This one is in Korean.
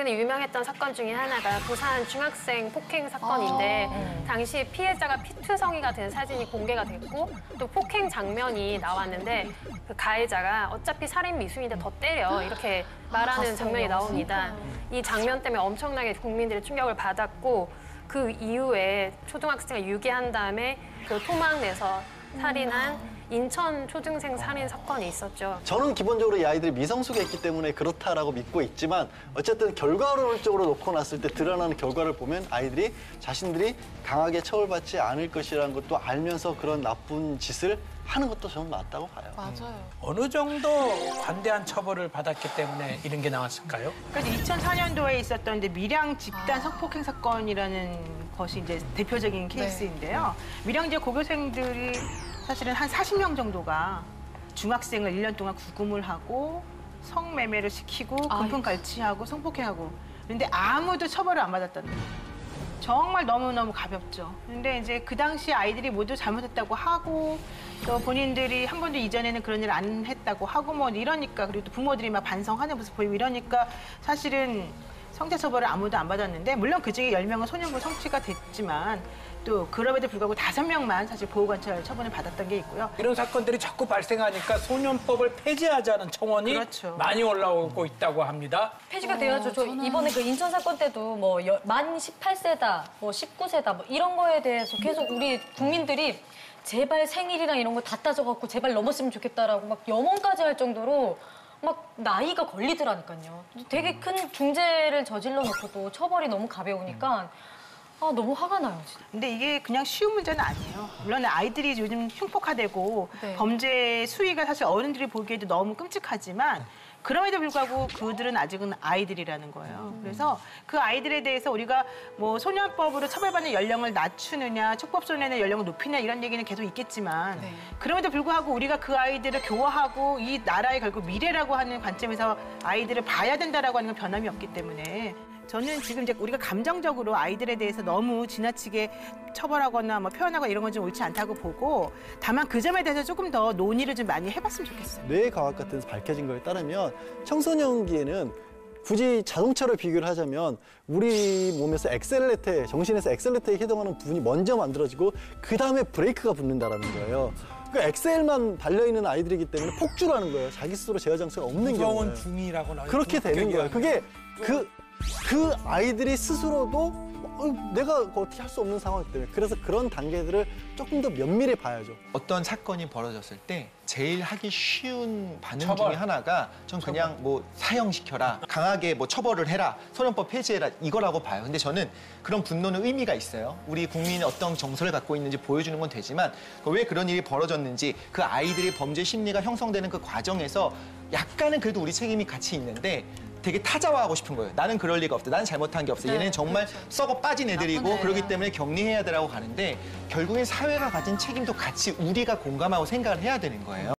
최근에 유명했던 사건 중에 하나가 부산 중학생 폭행 사건인데 당시 피해자가 피투성이가 된 사진이 공개가 됐고 또 폭행 장면이 나왔는데 그 가해자가 어차피 살인 미수인데 더 때려 이렇게 말하는 장면이 나옵니다. 이 장면 때문에 엄청나게 국민들의 충격을 받았고 그 이후에 초등학생을 유기한 다음에 그 토막 내서 살인한 인천 초등생 살인 사건이 있었죠. 저는 기본적으로 이 아이들이 미성숙했기 때문에 그렇다라고 믿고 있지만 어쨌든 결과론적으로 놓고 났을 때 드러나는 결과를 보면 아이들이 자신들이 강하게 처벌받지 않을 것이라는 것도 알면서 그런 나쁜 짓을 하는 것도 저는 맞다고 봐요. 맞아요. 어느 정도 관대한 처벌을 받았기 때문에 이런 게 나왔을까요? 그래서 2004년도에 있었던 이제 밀양 집단 성폭행 사건이라는 것이 이제 대표적인 케이스인데요. 밀양 지역 고교생들이 사실은 한 40명 정도가 중학생을 1년 동안 구금을 하고 성매매를 시키고 금품 갈취하고 성폭행하고 그런데 아무도 처벌을 안 받았다는 거예요. 정말 너무너무 가볍죠. 근데 이제 그 당시 아이들이 모두 잘못했다고 하고 또 본인들이 한 번도 이전에는 그런 일 안 했다고 하고 뭐 이러니까 그리고 또 부모들이 막 반성하는 모습 보이고 이러니까 사실은 성체 처벌을 아무도 안 받았는데 물론 그중에 10명은 소년부 성취가 됐지만 또 그럼에도 불구하고 5명만 사실 보호관찰 처분을 받았던 게 있고요. 이런 사건들이 자꾸 발생하니까 소년법을 폐지하자는 청원이 그렇죠. 많이 올라오고 있다고 합니다. 폐지가 돼야죠. 저 이번에 그 인천 사건 때도 뭐 만 18세다, 뭐 19세다 뭐 이런 거에 대해서 계속 우리 국민들이 제발 생일이랑 이런 거 다 따져갖고 제발 넘었으면 좋겠다라고 막 염원까지 할 정도로 막 나이가 걸리더라니까요. 되게 큰 중죄를 저질러 놓고도 처벌이 너무 가벼우니까 너무 화가 나요, 진짜. 근데 이게 그냥 쉬운 문제는 아니에요. 물론 아이들이 요즘 흉폭화되고 범죄 수위가 사실 어른들이 보기에도 너무 끔찍하지만 그럼에도 불구하고 그들은 아직은 아이들이라는 거예요. 그래서 그 아이들에 대해서 우리가 뭐 소년법으로 처벌받는 연령을 낮추느냐, 촉법소년의 연령을 높이냐 이런 얘기는 계속 있겠지만 그럼에도 불구하고 우리가 그 아이들을 교화하고 이 나라의 결국 미래라고 하는 관점에서 아이들을 봐야 된다라고 하는 건 변함이 없기 때문에 저는 지금 이제 우리가 감정적으로 아이들에 대해서 너무 지나치게 처벌하거나 뭐 표현하거나 이런 건 좀 옳지 않다고 보고 다만 그 점에 대해서 조금 더 논의를 좀 많이 해봤으면 좋겠어요. 뇌과학 같은 데서 밝혀진 거에 따르면 청소년기에는 굳이 자동차를 비교를 하자면 우리 몸에서 엑셀레테, 정신에서 엑셀레테에 해당하는 부분이 먼저 만들어지고 그 다음에 브레이크가 붙는다라는 거예요. 그 엑셀만 달려있는 아이들이기 때문에 폭주라는 거예요. 자기 스스로 제어 장치가 없는 경우는. 무서운 중이라고 나와요. 그렇게 되는 거예요. 그게 그 아이들이 스스로도 내가 어떻게 할 수 없는 상황이기 때문에 그래서 그런 단계들을 조금 더 면밀히 봐야죠. 어떤 사건이 벌어졌을 때 제일 하기 쉬운 반응 처벌. 중에 하나가 전 그냥 뭐 사형시켜라, 강하게 뭐 처벌을 해라, 소년법 폐지해라 이거라고 봐요. 근데 저는 그런 분노는 의미가 있어요. 우리 국민이 어떤 정서를 갖고 있는지 보여주는 건 되지만 왜 그런 일이 벌어졌는지 그 아이들의 범죄 심리가 형성되는 그 과정에서 약간은 그래도 우리 책임이 같이 있는데 되게 타자화하고 싶은 거예요. 나는 그럴 리가 없다. 나는 잘못한 게 없어. 얘는 정말 썩어 빠진 애들이고 그렇기 때문에 격리해야 되라고 가는데 결국엔 사회가 가진 책임도 같이 우리가 공감하고 생각을 해야 되는 거예요.